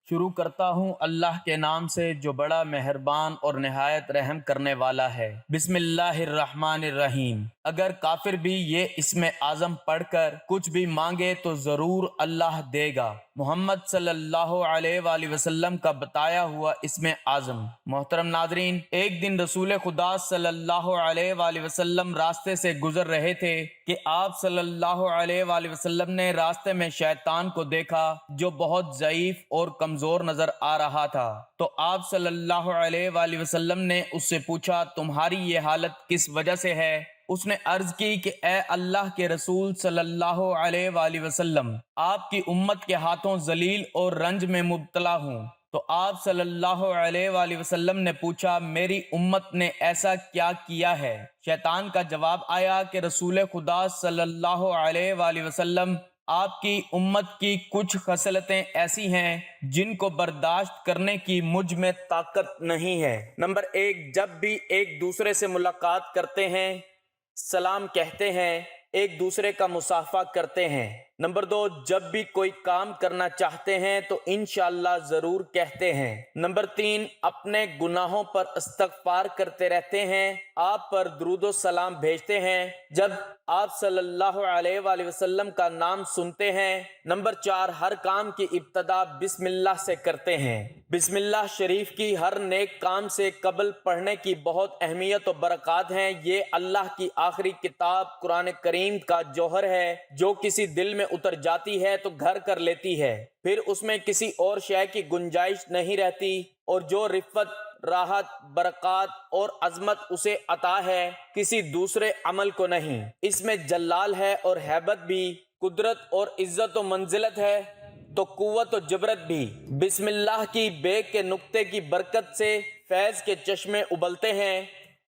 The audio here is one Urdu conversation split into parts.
شروع کرتا ہوں اللہ کے نام سے جو بڑا مہربان اور نہایت رحم کرنے والا ہے۔ بسم اللہ الرحمن الرحیم۔ اگر کافر بھی یہ اسم اعظم پڑھ کر کچھ بھی مانگے تو ضرور اللہ دے گا۔ محمد صلی اللہ علیہ وآلہ وسلم کا بتایا ہوا اسم اعظم۔ محترم ناظرین، ایک دن رسول خدا صلی اللہ علیہ وآلہ وسلم راستے سے گزر رہے تھے کہ آپ صلی اللہ علیہ وآلہ وسلم نے راستے میں شیطان کو دیکھا جو بہت ضعیف اور کمزور نظر آ رہا تھا۔ تو آپ صلی اللہ علیہ وآلہ وسلم نے اس سے پوچھا، تمہاری یہ حالت کس وجہ سے ہے؟ اس نے عرض کی کہ اے اللہ کے رسول صلی اللہ علیہ وآلہ وسلم، آپ کی امت کے ہاتھوں ذلیل اور رنج میں مبتلا ہوں۔ تو آپ صلی اللہ علیہ وآلہ وسلم نے پوچھا، میری امت نے ایسا کیا کیا ہے؟ شیطان کا جواب آیا کہ رسول خدا صلی اللہ علیہ وآلہ وسلم، آپ کی امت کی کچھ خصلتیں ایسی ہیں جن کو برداشت کرنے کی مجھ میں طاقت نہیں ہے۔ نمبر 1، جب بھی ایک دوسرے سے ملاقات کرتے ہیں سلام کہتے ہیں، ایک دوسرے کا مصافحہ کرتے ہیں۔ نمبر 2، جب بھی کوئی کام کرنا چاہتے ہیں تو انشاءاللہ ضرور کہتے ہیں۔ نمبر 3، اپنے گناہوں پر استغفار کرتے رہتے ہیں، آپ پر درود و سلام بھیجتے ہیں جب آپ صلی اللہ علیہ وآلہ وسلم کا نام سنتے ہیں۔ نمبر 4، ہر کام کی ابتدا بسم اللہ سے کرتے ہیں۔ بسم اللہ شریف کی ہر نیک کام سے قبل پڑھنے کی بہت اہمیت و برکات ہیں۔ یہ اللہ کی آخری کتاب قرآن کریم کا جوہر ہے جو کسی دل میں اتر جاتی ہے تو گھر کر لیتی ہے، پھر اس میں کسی اور شے کی گنجائش نہیں رہتی، اور جو رفت، راحت، برکات اور عظمت اسے عطا ہے کسی دوسرے عمل کو نہیں۔ اس میں جلال ہے اور ہیبت بھی، قدرت اور عزت و منزلت ہے تو قوت و جبرت بھی۔ بسم اللہ کی بے کے نقطے کی برکت سے فیض کے چشمے ابلتے ہیں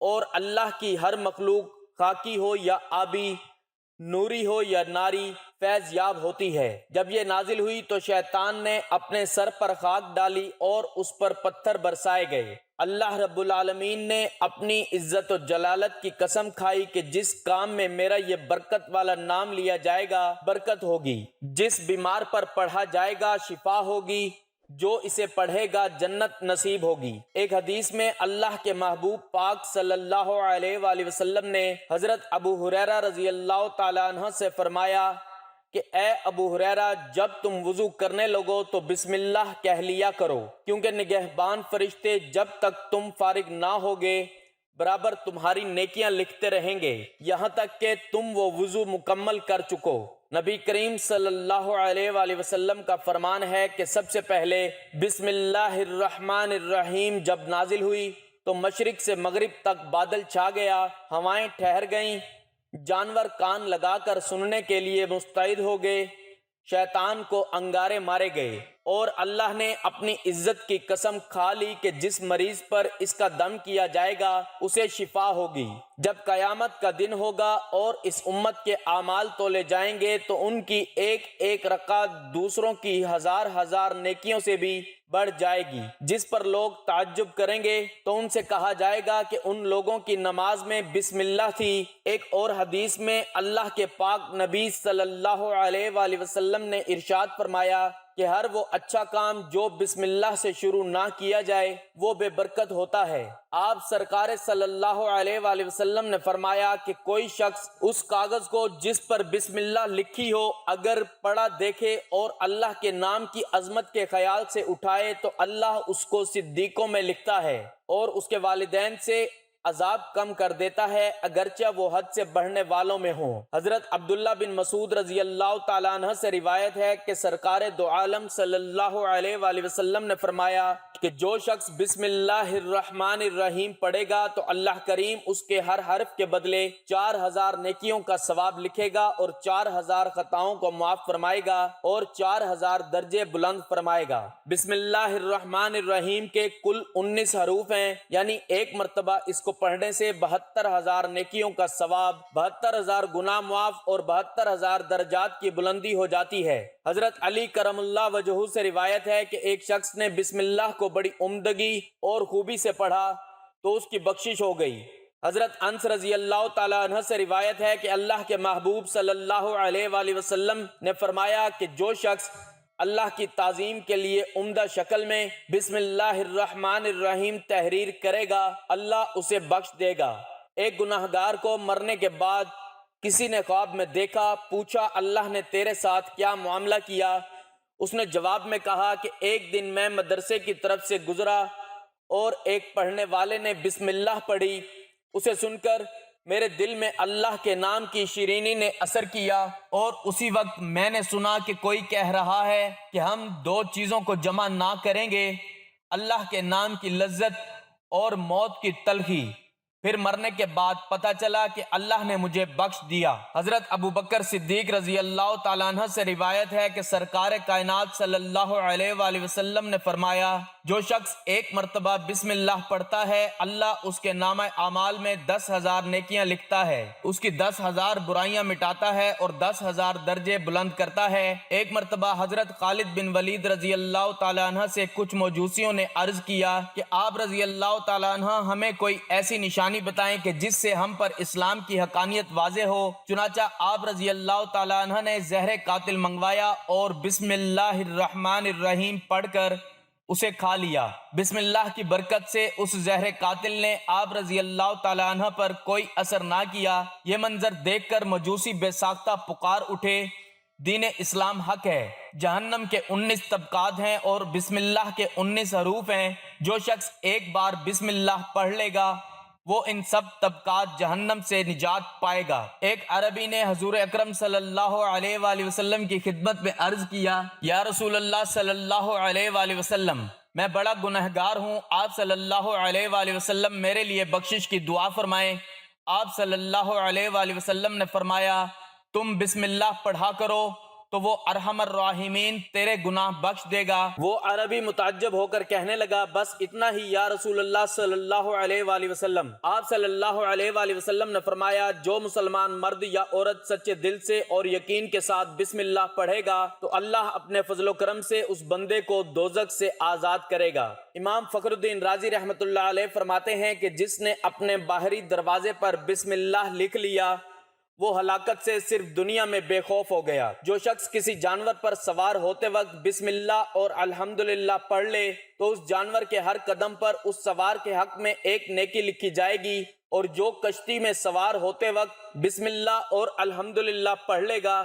اور اللہ کی ہر مخلوق خاکی ہو یا آبی، نوری ہو یا ناری، فیض یاب ہوتی ہے۔ جب یہ نازل ہوئی تو شیطان نے اپنے سر پر خاک ڈالی اور اس پر پتھر برسائے گئے۔ اللہ رب العالمین نے اپنی عزت و جلالت کی قسم کھائی کہ جس کام میں میرا یہ برکت والا نام لیا جائے گا برکت ہوگی، جس بیمار پر پڑھا جائے گا شفا ہوگی، جو اسے پڑھے گا جنت نصیب ہوگی۔ ایک حدیث میں اللہ کے محبوب پاک صلی اللہ علیہ وآلہ وسلم نے حضرت ابو ہریرہ رضی اللہ تعالیٰ عنہ سے فرمایا کہ اے ابو ہریرہ، جب تم وضو کرنے لگو تو بسم اللہ کہہ لیا کرو، کیونکہ نگہبان فرشتے جب تک تم فارغ نہ ہوگے برابر تمہاری نیکیاں لکھتے رہیں گے یہاں تک کہ تم وہ وضو مکمل کر چکو۔ نبی کریم صلی اللہ علیہ وآلہ وسلم کا فرمان ہے کہ سب سے پہلے بسم اللہ الرحمن الرحیم جب نازل ہوئی تو مشرق سے مغرب تک بادل چھا گیا، ہوائیں ٹھہر گئیں، جانور کان لگا کر سننے کے لیے مستعد ہو گئے، شیطان کو انگارے مارے گئے، اور اللہ نے اپنی عزت کی قسم کھا لی کہ جس مریض پر اس کا دم کیا جائے گا اسے شفا ہوگی۔ جب قیامت کا دن ہوگا اور اس امت کے اعمال تولے جائیں گے تو ان کی ایک ایک رکعت دوسروں کی ہزار ہزار نیکیوں سے بھی بڑھ جائے گی، جس پر لوگ تعجب کریں گے تو ان سے کہا جائے گا کہ ان لوگوں کی نماز میں بسم اللہ تھی۔ ایک اور حدیث میں اللہ کے پاک نبی صلی اللہ علیہ وآلہ وسلم نے ارشاد فرمایا کہ ہر وہ اچھا کام جو بسم اللہ سے شروع نہ کیا جائے وہ بے برکت ہوتا ہے۔ آپ سرکار صلی اللہ علیہ وآلہ وسلم نے فرمایا کہ کوئی شخص اس کاغذ کو جس پر بسم اللہ لکھی ہو اگر پڑھا دیکھے اور اللہ کے نام کی عظمت کے خیال سے اٹھائے تو اللہ اس کو صدیقوں میں لکھتا ہے اور اس کے والدین سے عذاب کم کر دیتا ہے اگرچہ وہ حد سے بڑھنے والوں میں ہوں۔ حضرت عبداللہ بن مسعود رضی اللہ تعالیٰ عنہ سے روایت ہے کہ سرکار دو عالم صلی اللہ علیہ وآلہ وسلم نے فرمایا کہ جو شخص بسم اللہ الرحمن الرحیم پڑھے گا تو اللہ کریم اس کے ہر حرف کے بدلے 4000 نیکیوں کا ثواب لکھے گا اور 4000 خطاؤں کو معاف فرمائے گا اور 4000 درجے بلند فرمائے گا۔ بسم اللہ الرحمن الرحیم کے کل 19 حروف ہیں، یعنی ایک مرتبہ اس کو پڑھنے سے 72000 نیکیوں کا ثواب، 72000 گناہ معاف اور 72000 درجات کی بلندی ہو جاتی ہے۔ حضرت علی کرم اللہ وجہہ سے روایت ہے کہ ایک شخص نے بسم اللہ کو بڑی عمدگی اور خوبی سے پڑھا تو اس کی بخشش ہو گئی۔ حضرت انس رضی اللہ تعالیٰ عنہ سے روایت ہے کہ اللہ کے محبوب صلی اللہ علیہ وآلہ وسلم نے فرمایا کہ جو شخص اللہ کی تعظیم کے لیے عمدہ شکل میں بسم اللہ الرحمن الرحیم تحریر کرے گا، اللہ اسے بخش دے گا۔ ایک گناہگار کو مرنے کے بعد کسی نے خواب میں دیکھا، پوچھا اللہ نے تیرے ساتھ کیا معاملہ کیا؟ اس نے جواب میں کہا کہ ایک دن میں مدرسے کی طرف سے گزرا اور ایک پڑھنے والے نے بسم اللہ پڑھی، اسے سن کر میرے دل میں اللہ کے نام کی شیرینی نے اثر کیا، اور اسی وقت میں نے سنا کہ کوئی کہہ رہا ہے کہ ہم دو چیزوں کو جمع نہ کریں گے، اللہ کے نام کی لذت اور موت کی تلخی۔ پھر مرنے کے بعد پتہ چلا کہ اللہ نے مجھے بخش دیا۔ حضرت ابو بکر صدیق رضی اللہ تعالیٰ عنہ سے روایت ہے کہ سرکار کائنات صلی اللہ علیہ وآلہ وسلم نے فرمایا، جو شخص ایک مرتبہ بسم اللہ پڑھتا ہے، اللہ اس کے نامہ اعمال میں 10,000 نیکیاں لکھتا ہے، اس کی 10,000 برائیاں مٹاتا ہے اور 10,000 درجے بلند کرتا ہے۔ ایک مرتبہ حضرت خالد بن ولید رضی اللہ تعالیٰ عنہ سے کچھ موجوسیوں نے عرض کیا کہ آپ رضی اللہ تعالیٰ عنہ ہمیں کوئی ایسی نشانی بتائیں کہ جس سے ہم پر اسلام کی حقانیت واضح ہو۔ چنانچہ آپ رضی اللہ تعالیٰ عنہ نے زہر قاتل منگوایا اور بسم اللہ الرحمن الرحیم پڑھ کر اسے کھا لیا۔ بسم اللہ کی برکت سے اس زہر قاتل نے آپ رضی اللہ تعالیٰ عنہ پر کوئی اثر نہ کیا۔ یہ منظر دیکھ کر مجوسی بے ساختہ پکار اٹھے، دین اسلام حق ہے، جہنم کے 19 طبقات ہیں اور بسم اللہ کے 19 حروف ہیں، جو شخص ایک بار بسم اللہ پڑھ لے گا وہ ان سب طبقات جہنم سے نجات پائے گا۔ ایک عربی نے حضور اکرم صلی اللہ علیہ وآلہ وسلم کی خدمت میں عرض کیا، یا رسول اللہ صلی اللہ علیہ وآلہ وسلم، میں بڑا گنہگار ہوں، آپ صلی اللہ علیہ وآلہ وسلم میرے لیے بخشش کی دعا فرمائیں۔ آپ صلی اللہ علیہ وآلہ وسلم نے فرمایا، تم بسم اللہ پڑھا کرو تو وہ ارحم الراحمین تیرے گناہ بخش دے گا۔ وہ عربی متعجب ہو کر کہنے لگا، بس اتنا ہی یا رسول اللہ صلی اللہ علیہ وآلہ وسلم؟ آپ صلی اللہ علیہ وآلہ وسلم نے فرمایا، جو مسلمان مرد یا عورت سچے دل سے اور یقین کے ساتھ بسم اللہ پڑھے گا تو اللہ اپنے فضل و کرم سے اس بندے کو دوزخ سے آزاد کرے گا۔ امام فخر الدین رازی رحمۃ اللہ علیہ فرماتے ہیں کہ جس نے اپنے باہری دروازے پر بسم اللہ لکھ لیا وہ ہلاکت سے صرف دنیا میں بے خوف ہو گیا۔ جو شخص کسی جانور پر سوار ہوتے وقت بسم اللہ اور الحمدللہ پڑھ لے تو اس جانور کے ہر قدم پر اس سوار کے حق میں ایک نیکی لکھی جائے گی، اور جو کشتی میں سوار ہوتے وقت بسم اللہ اور الحمدللہ پڑھ لے گا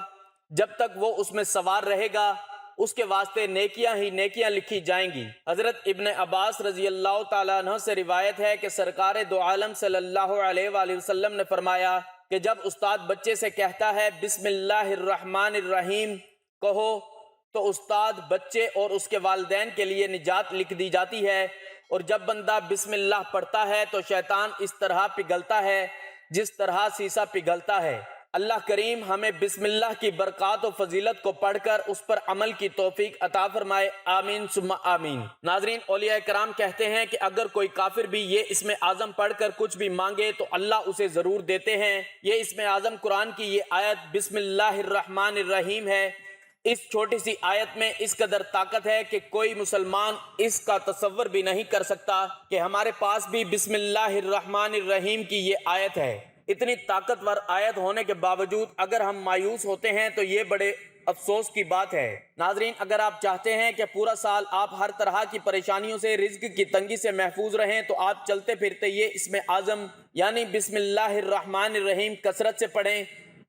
جب تک وہ اس میں سوار رہے گا اس کے واسطے نیکیاں ہی نیکیاں لکھی جائیں گی۔ حضرت ابن عباس رضی اللہ تعالیٰ عنہ سے روایت ہے کہ سرکار دو عالم صلی اللہ علیہ وآلہ وسلم نے فرمایا کہ جب استاد بچے سے کہتا ہے بسم اللہ الرحمن الرحیم کہو تو استاد، بچے اور اس کے والدین کے لیے نجات لکھ دی جاتی ہے، اور جب بندہ بسم اللہ پڑھتا ہے تو شیطان اس طرح پگھلتا ہے جس طرح سیسا پگھلتا ہے۔ اللہ کریم ہمیں بسم اللہ کی برکات و فضیلت کو پڑھ کر اس پر عمل کی توفیق عطا فرمائے، آمین ثم آمین۔ ناظرین، اولیاء کرام کہتے ہیں کہ اگر کوئی کافر بھی یہ اسم اعظم پڑھ کر کچھ بھی مانگے تو اللہ اسے ضرور دیتے ہیں۔ یہ اسم اعظم قرآن کی یہ آیت بسم اللہ الرحمن الرحیم ہے۔ اس چھوٹی سی آیت میں اس قدر طاقت ہے کہ کوئی مسلمان اس کا تصور بھی نہیں کر سکتا کہ ہمارے پاس بھی بسم اللہ الرحمن الرحیم کی یہ آیت ہے۔ اتنی طاقتور آیت ہونے کے باوجود اگر ہم مایوس ہوتے ہیں تو یہ بڑے افسوس کی بات ہے۔ ناظرین، اگر آپ چاہتے ہیں کہ پورا سال آپ ہر طرح کی پریشانیوں سے، رزق کی تنگی سے محفوظ رہیں تو آپ چلتے پھرتے یہ اسم اعظم یعنی بسم اللہ الرحمن الرحیم کثرت سے پڑھیں،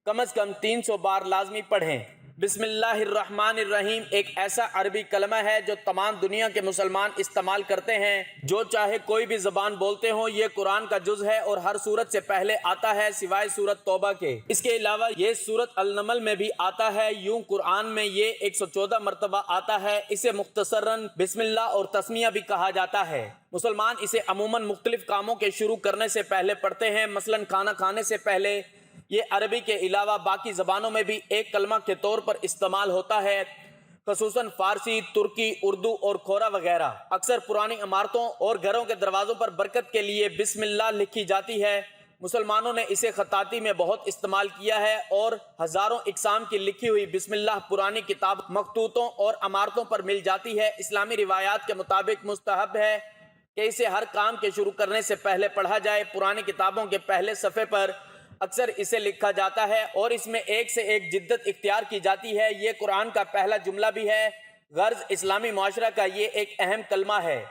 کم از کم 300 بار لازمی پڑھیں۔ بسم اللہ الرحمن الرحیم ایک ایسا عربی کلمہ ہے جو تمام دنیا کے مسلمان استعمال کرتے ہیں، جو چاہے کوئی بھی زبان بولتے ہوں۔ یہ قرآن کا جز ہے اور ہر سورت سے پہلے آتا ہے سوائے سورت توبہ کے۔ اس کے علاوہ یہ سورت النمل میں بھی آتا ہے، یوں قرآن میں یہ 114 مرتبہ آتا ہے۔ اسے مختصراً بسم اللہ اور تسمیہ بھی کہا جاتا ہے۔ مسلمان اسے عموماً مختلف کاموں کے شروع کرنے سے پہلے پڑھتے ہیں، مثلاً کھانا کھانے سے پہلے۔ یہ عربی کے علاوہ باقی زبانوں میں بھی ایک کلمہ کے طور پر استعمال ہوتا ہے، خصوصاً فارسی، ترکی، اردو اور کھورا وغیرہ۔ اکثر پرانی عمارتوں اور گھروں کے دروازوں پر برکت کے لیے بسم اللہ لکھی جاتی ہے۔ مسلمانوں نے اسے خطاطی میں بہت استعمال کیا ہے اور ہزاروں اقسام کی لکھی ہوئی بسم اللہ پرانی کتاب مخطوطوں اور عمارتوں پر مل جاتی ہے۔ اسلامی روایات کے مطابق مستحب ہے کہ اسے ہر کام کے شروع کرنے سے پہلے پڑھا جائے۔ پرانی کتابوں کے پہلے صفحے پر اکثر اسے لکھا جاتا ہے اور اس میں ایک سے ایک جدت اختیار کی جاتی ہے۔ یہ قرآن کا پہلا جملہ بھی ہے غرض اسلامی معاشرہ کا یہ ایک اہم کلمہ ہے،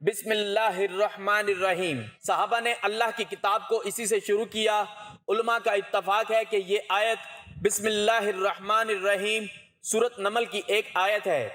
بسم اللہ الرحمن الرحیم۔ صحابہ نے اللہ کی کتاب کو اسی سے شروع کیا۔ علماء کا اتفاق ہے کہ یہ آیت بسم اللہ الرحمن الرحیم سورۃ نمل کی ایک آیت ہے۔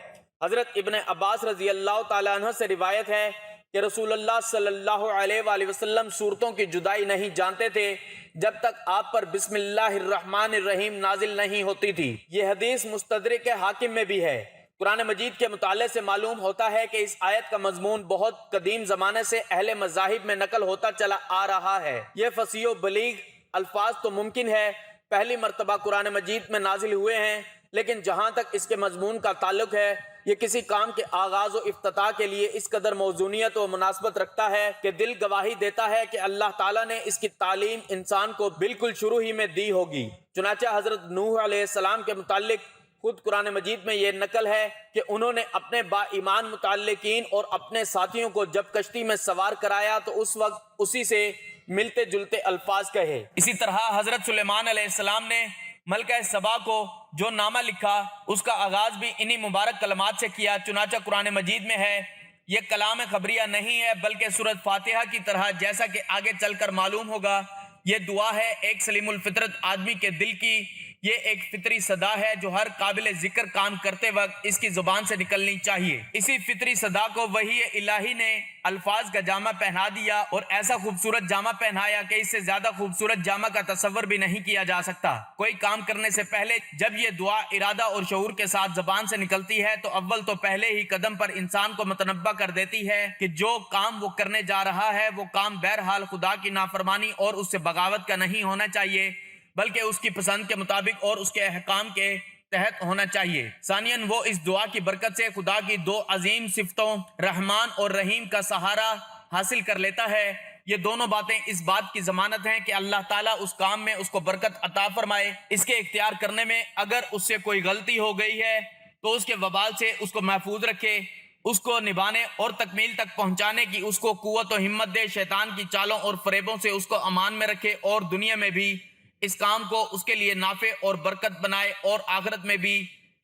حضرت ابن عباس رضی اللہ تعالیٰ عنہ سے روایت ہے کہ رسول اللہ صلی اللہ علیہ وآلہ وسلم سورتوں کی جدائی نہیں جانتے تھے جب تک آپ پر بسم اللہ الرحمن الرحیم نازل نہیں ہوتی تھی۔ یہ حدیث مستدرک حاکم میں بھی ہے۔ قرآن مجید کے مطالعے سے معلوم ہوتا ہے کہ اس آیت کا مضمون بہت قدیم زمانے سے اہل مذاہب میں نقل ہوتا چلا آ رہا ہے۔ یہ فصیح و بلیغ الفاظ تو ممکن ہے پہلی مرتبہ قرآن مجید میں نازل ہوئے ہیں، لیکن جہاں تک اس کے مضمون کا تعلق ہے یہ کسی کام کے آغاز و افتتاح کے لیے اس قدر موزونیت و مناسبت رکھتا ہے کہ دل گواہی دیتا ہے کہ اللہ تعالیٰ نے اس کی تعلیم انسان کو بالکل شروع ہی میں دی ہوگی۔ چنانچہ حضرت نوح علیہ السلام کے متعلق خود قرآن مجید میں یہ نقل ہے کہ انہوں نے اپنے با ایمان متعلقین اور اپنے ساتھیوں کو جب کشتی میں سوار کرایا تو اس وقت اسی سے ملتے جلتے الفاظ کہے۔ اسی طرح حضرت سلیمان علیہ السلام نے ملکہ سبا کو جو نامہ لکھا اس کا آغاز بھی انہی مبارک کلمات سے کیا۔ چنانچہ قرآن مجید میں ہے، یہ کلام خبریہ نہیں ہے بلکہ سورۃ فاتحہ کی طرح، جیسا کہ آگے چل کر معلوم ہوگا۔ یہ دعا ہے ایک سلیم الفطرت آدمی کے دل کی، یہ ایک فطری صدا ہے جو ہر قابل ذکر کام کرتے وقت اس کی زبان سے نکلنی چاہیے۔ اسی فطری صدا کو وحی الہی نے الفاظ کا جامہ پہنا دیا اور ایسا خوبصورت جامہ پہنایا کہ اس سے زیادہ خوبصورت جامہ کا تصور بھی نہیں کیا جا سکتا۔ کوئی کام کرنے سے پہلے جب یہ دعا ارادہ اور شعور کے ساتھ زبان سے نکلتی ہے تو اول تو پہلے ہی قدم پر انسان کو متنبہ کر دیتی ہے کہ جو کام وہ کرنے جا رہا ہے وہ کام بہرحال خدا کی نافرمانی اور اس سے بغاوت کا نہیں ہونا چاہیے، بلکہ اس کی پسند کے مطابق اور اس کے احکام کے تحت ہونا چاہیے۔ ثانیاً وہ اس دعا کی برکت سے خدا کی دو عظیم صفتوں رحمان اور رحیم کا سہارا حاصل کر لیتا ہے۔ یہ دونوں باتیں اس بات کی ضمانت ہیں کہ اللہ تعالیٰ اس کام میں اس کو برکت عطا فرمائے۔ اس کے اختیار کرنے میں اگر اس سے کوئی غلطی ہو گئی ہے تو اس کے وبال سے اس کو محفوظ رکھے، اس کو نبھانے اور تکمیل تک پہنچانے کی اس کو قوت و ہمت دے، شیطان کی چالوں اور فریبوں سے اس کو امان میں رکھے اور دنیا میں بھی اس کام کو اس کے لیے نافع اور برکت بنائے اور آخرت میں بھی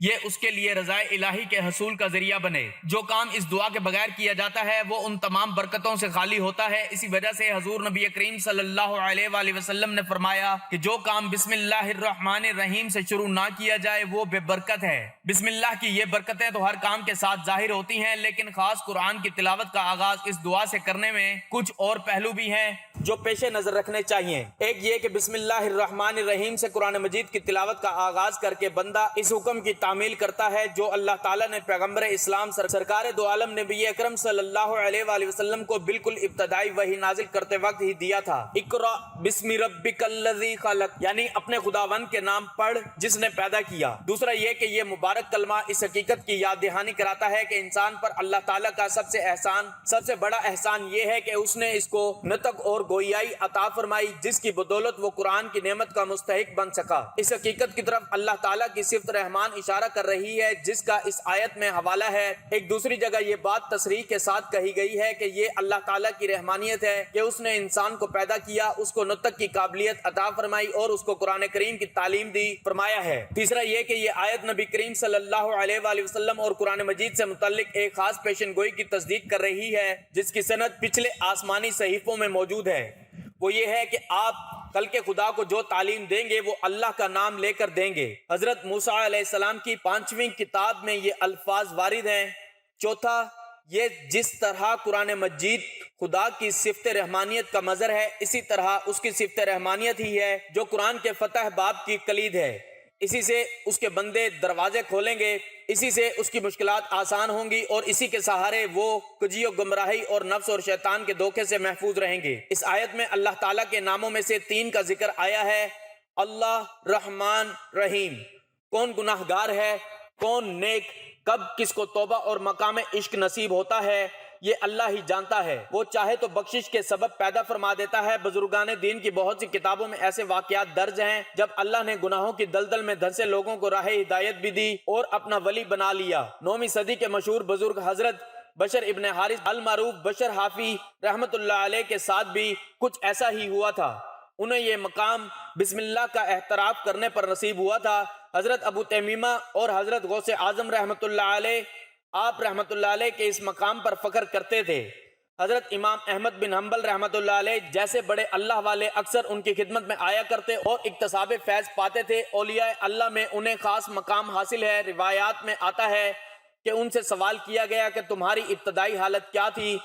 یہ اس کے لیے رضائے الہی کے حصول کا ذریعہ بنے۔ جو کام اس دعا کے بغیر کیا جاتا ہے وہ ان تمام برکتوں سے خالی ہوتا ہے۔ اسی وجہ سے حضور نبی کریم صلی اللہ علیہ وآلہ وسلم نے فرمایا کہ جو کام بسم اللہ الرحمن الرحیم سے شروع نہ کیا جائے وہ بے برکت ہے۔ بسم اللہ کی یہ برکتیں تو ہر کام کے ساتھ ظاہر ہوتی ہیں، لیکن خاص قرآن کی تلاوت کا آغاز اس دعا سے کرنے میں کچھ اور پہلو بھی ہیں جو پیش نظر رکھنے چاہیے۔ ایک یہ کہ بسم اللہ الرحمن الرحیم سے قرآن مجید کی تلاوت کا آغاز کر کے بندہ اس حکم کی تعمیل کرتا ہے جو اللہ تعالیٰ نے پیغمبر اسلام سرکار دو عالم نبی اکرم صلی اللہ علیہ وآلہ وسلم کو بالکل ابتدائی وحی نازل کرتے وقت ہی دیا تھا۔ اقرأ بسم ربک الذی خلق، یعنی اپنے خداوند کے نام پڑھ جس نے پیدا کیا۔ دوسرا یہ کہ یہ مبارک کلمہ اس حقیقت کی یاد دہانی کراتا ہے کہ انسان پر اللہ تعالیٰ کا سب سے بڑا احسان یہ ہے کہ اس نے اس کو نطق اور گویائی عطا فرمائی جس کی بدولت وہ قرآن کی نعمت کا مستحق بن سکا۔ اس حقیقت کی طرف اللہ تعالیٰ کی صفت رحمان اشارہ کر رہی ہے جس کا اس آیت میں حوالہ ہے۔ ایک دوسری جگہ یہ بات تصریح کے ساتھ کہی گئی ہے کہ یہ اللہ تعالیٰ کی رحمانیت ہے کہ اس نے انسان کو پیدا کیا، اس کو نطق کی قابلیت عطا فرمائی اور اس کو قرآن کریم کی تعلیم دی فرمایا ہے۔ تیسرا یہ کہ یہ آیت نبی کریم صلی اللہ علیہ وآلہ وسلم اور قرآن مجید سے متعلق ایک خاص پیشن گوئی کی تصدیق کر رہی ہے جس کی سند پچھلے آسمانی صحیفوں میں موجود ہے۔ وہ یہ ہے کہ آپ کل کے خدا کو جو تعلیم دیں گے وہ اللہ کا نام لے کر دیں گے۔ حضرت موسیٰ علیہ السلام کی 5ویں کتاب میں یہ الفاظ وارد ہیں۔ چوتھا یہ جس طرح قرآن مجید خدا کی صفت رحمانیت کا مظہر ہے اسی طرح اس کی صفت رحمانیت ہی ہے جو قرآن کے فتح باب کی کلید ہے۔ اسی سے اس کے بندے دروازے کھولیں گے، اسی سے اس کی مشکلات آسان ہوں گی اور اسی کے سہارے وہ کجی و گمراہی اور نفس اور شیطان کے دھوکے سے محفوظ رہیں گے۔ اس آیت میں اللہ تعالیٰ کے ناموں میں سے 3 کا ذکر آیا ہے، اللہ، رحمان، رحیم۔ کون گناہ گار ہے، کون نیک، کب کس کو توبہ اور مقام عشق نصیب ہوتا ہے یہ اللہ ہی جانتا ہے۔ وہ چاہے تو بخشش کے سبب پیدا فرما دیتا ہے۔ بزرگان دین کی بہت سی کتابوں میں ایسے واقعات درج ہیں جب اللہ نے گناہوں کی دلدل میں دھنسے لوگوں کو راہ ہدایت بھی دی اور اپنا ولی بنا لیا۔ 9ویں صدی کے مشہور بزرگ حضرت بشر ابن حارث المعروف بشر حافی رحمت اللہ علیہ کے ساتھ بھی کچھ ایسا ہی ہوا تھا۔ انہیں یہ مقام بسم اللہ کا احتراف کرنے پر نصیب ہوا تھا۔ حضرت ابو تیمیمہ اور حضرت غوث اعظم رحمت اللہ علیہ آپ رحمت اللہ علیہ کے اس مقام پر فخر کرتے تھے۔ حضرت امام احمد بن حنبل رحمت اللہ علیہ جیسے بڑے اللہ والے اکثر ان کی خدمت میں آیا کرتے اور اکتساب فیض پاتے تھے۔ اولیاء اللہ میں انہیں خاص مقام حاصل ہے۔ روایات میں آتا ہے کہ ان سے سوال کیا گیا کہ تمہاری ابتدائی حالت کیا تھی،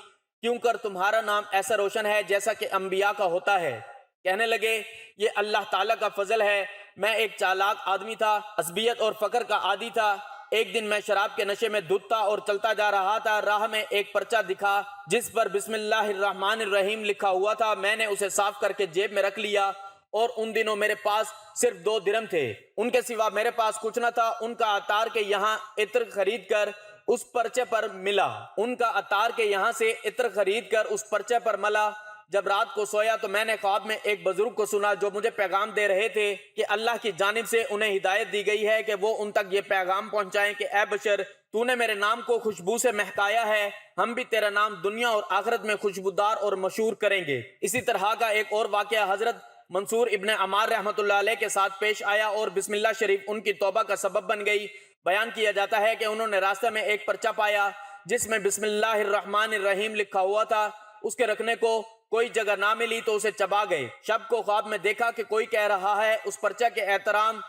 کیوں کر تمہارا نام ایسا روشن ہے جیسا کہ انبیاء کا ہوتا ہے؟ کہنے لگے یہ اللہ تعالیٰ کا فضل ہے، میں ایک چالاک آدمی تھا، عصبیت اور فقر کا عادی تھا۔ ایک دن میں شراب کے نشے میں دھت تھا اور چلتا جا رہا تھا، راہ میں ایک پرچہ دکھا جس پر بسم اللہ الرحمن الرحیم لکھا ہوا تھا۔ میں نے اسے صاف کر کے جیب میں رکھ لیا، اور ان دنوں میرے پاس صرف 2 درہم تھے، ان کے سوا میرے پاس کچھ نہ تھا۔ ان کا عطار کے یہاں عطر خرید کر اس پرچے پر ملا، اس پرچے پر ملا۔ جب رات کو سویا تو میں نے خواب میں ایک بزرگ کو سنا جو مجھے پیغام دے رہے تھے کہ اللہ کی جانب سے انہیں ہدایت دی گئی ہے کہ وہ ان تک یہ پیغام پہنچائیں کہ اے بشر، تو نے میرے نام کو خوشبو سے مہکایا ہے، ہم بھی تیرا نام دنیا اور آخرت میں خوشبودار اور مشہور کریں گے۔ اسی طرح کا ایک اور واقعہ حضرت منصور ابن عمار رحمت اللہ علیہ کے ساتھ پیش آیا اور بسم اللہ شریف ان کی توبہ کا سبب بن گئی۔ بیان کیا جاتا ہے کہ انہوں نے راستے میں ایک پرچہ پایا جس میں بسم اللہ الرحمن الرحیم لکھا ہوا تھا۔ اس کے رکھنے کو کوئی جگہ نہ ملی تو اسے چبا گئے۔ شب کو خواب میں دیکھا کہ کوئی کہہ رہا ہے اس پرچہ کے احترام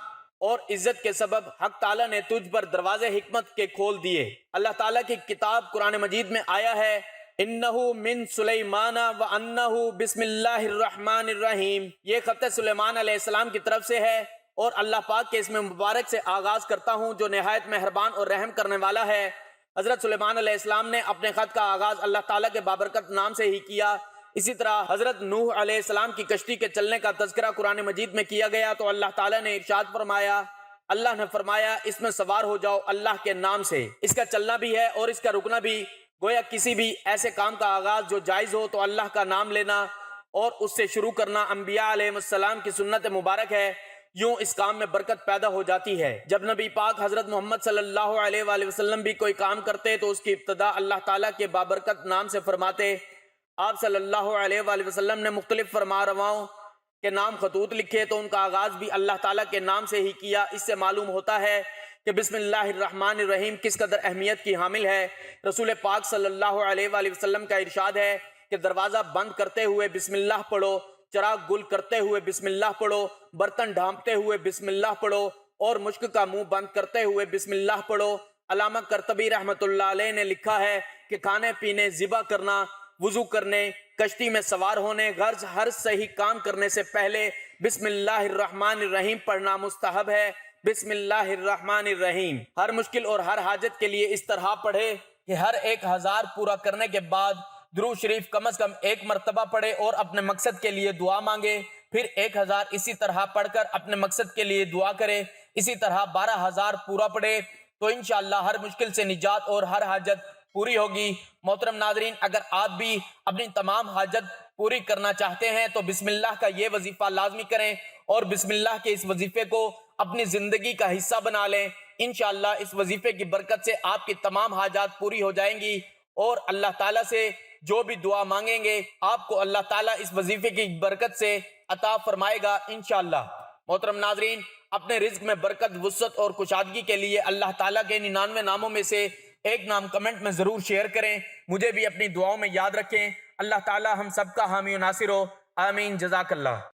اور عزت کے سبب حق تعالیٰ نے تجھ پر دروازے حکمت کے کھول دیے۔ اللہ تعالیٰ کی کتاب قرآن مجید میں آیا ہے انہو من سلیمان و انہو بسم اللہ الرحمن الرحیم، یہ خط سلیمان علیہ السلام کی طرف سے ہے اور اللہ پاک کے اسم مبارک سے آغاز کرتا ہوں جو نہایت مہربان اور رحم کرنے والا ہے۔ حضرت سلیمان علیہ السلام نے اپنے خط کا آغاز اللہ تعالیٰ کے بابرکت نام سے ہی کیا۔ اسی طرح حضرت نوح علیہ السلام کی کشتی کے چلنے کا تذکرہ قرآن مجید میں کیا گیا تو اللہ تعالیٰ نے ارشاد فرمایا، اللہ نے فرمایا اس میں سوار ہو جاؤ اللہ کے نام سے۔ اس کا چلنا بھی ہے اور اس کا رکنا بھی، گویا کسی بھی ایسے کام کا آغاز جو جائز ہو تو اللہ کا نام لینا اور اس سے شروع کرنا انبیاء علیہ السلام کی سنت مبارک ہے، یوں اس کام میں برکت پیدا ہو جاتی ہے۔ جب نبی پاک حضرت محمد صلی اللہ علیہ وآلہ وسلم بھی کوئی کام کرتے تو اس کی ابتدا اللہ تعالیٰ کے بابرکت نام سے فرماتے۔ آپ صلی اللہ علیہ وآلہ وسلم نے مختلف فرما رواؤں کے نام خطوط لکھے تو ان کا آغاز بھی اللہ تعالیٰ کے نام سے ہی کیا۔ اس سے معلوم ہوتا ہے کہ بسم اللہ الرحمن الرحیم کس قدر اہمیت کی حامل ہے۔ رسول پاک صلی اللہ علیہ وآلہ وسلم کا ارشاد ہے کہ دروازہ بند کرتے ہوئے بسم اللہ پڑھو، چراغ گل کرتے ہوئے بسم اللہ پڑھو، برتن ڈھانپتے ہوئے بسم اللہ پڑھو اور مشک کا منہ بند کرتے ہوئے بسم اللہ پڑھو۔ علامہ قرطبی رحمت اللہ علیہ نے لکھا ہے کہ کھانے پینے، ذبح کرنا، وضو کرنے، کشتی میں سوار ہونے، غرض ہر صحیح کام کرنے سے پہلے بسم اللہ الرحمن الرحیم پڑھنا مستحب ہے۔ بسم اللہ الرحمن الرحیم ہر مشکل اور ہر حاجت کے لیے اس طرح پڑھے کہ ہر 1000 پورا کرنے کے بعد درود شریف کم از کم 1 مرتبہ پڑھے اور اپنے مقصد کے لیے دعا مانگے، پھر 1000 اسی طرح پڑھ کر اپنے مقصد کے لیے دعا کرے، اسی طرح 12000 پورا پڑھے تو انشاءاللہ ہر مشکل سے نجات اور ہر حاجت پوری ہوگی۔ محترم ناظرین، اگر آپ بھی اپنی تمام حاجت پوری کرنا چاہتے ہیں تو بسم اللہ کا یہ وظیفہ لازمی کریں اور بسم اللہ کے اس وظیفے کو اپنی زندگی کا حصہ بنا لیں۔ انشاءاللہ اس وظیفے کی برکت سے آپ کی تمام حاجات پوری ہو جائیں گی اور اللہ تعالیٰ سے جو بھی دعا مانگیں گے آپ کو اللہ تعالیٰ اس وظیفے کی برکت سے عطا فرمائے گا انشاءاللہ۔ محترم ناظرین، اپنے رزق میں برکت، وسعت اور کشادگی کے لیے اللہ تعالیٰ کے 99 ناموں میں سے ایک نام کمنٹ میں ضرور شیئر کریں، مجھے بھی اپنی دعاؤں میں یاد رکھیں۔ اللہ تعالیٰ ہم سب کا حامی و ناصر ہو، آمین، جزاک اللہ۔